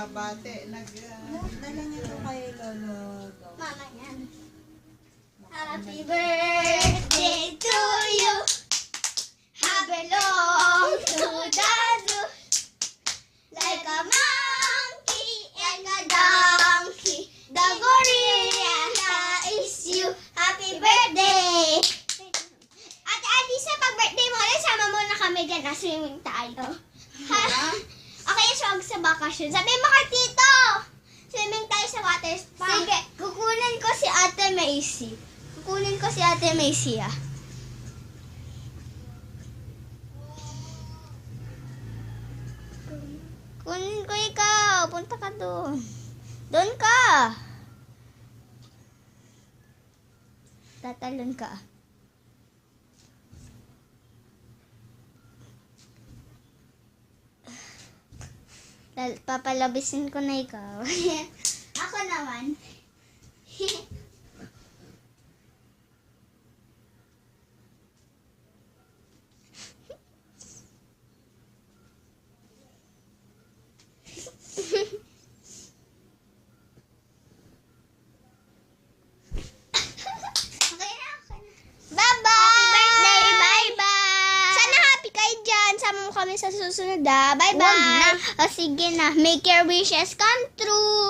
nagbabate. Dala niyo to kay Lolo. Mama yan. Happy birthday to you. Happy long to the zoo. Like a monkey and a donkey. The gorilla is you. Happy birthday. Ate Alisa, pag birthday mo ulit, sama mo na kami dyan. Swimming tayo. Ha? Okay, so sa bakasyon. Sabi mo kay Tito, swimming tayo sa water spa. Sige, kukunin ko si Ate Macy. Kukunin ko si Ate Macy, ah. Kunin ko ikaw. Punta ka doon. Doon ka. Tatalon ka. Papalabisin ko na ikaw. Ako naman. Sa susunod, ah. Bye-bye. O sige na. Make your wishes come true.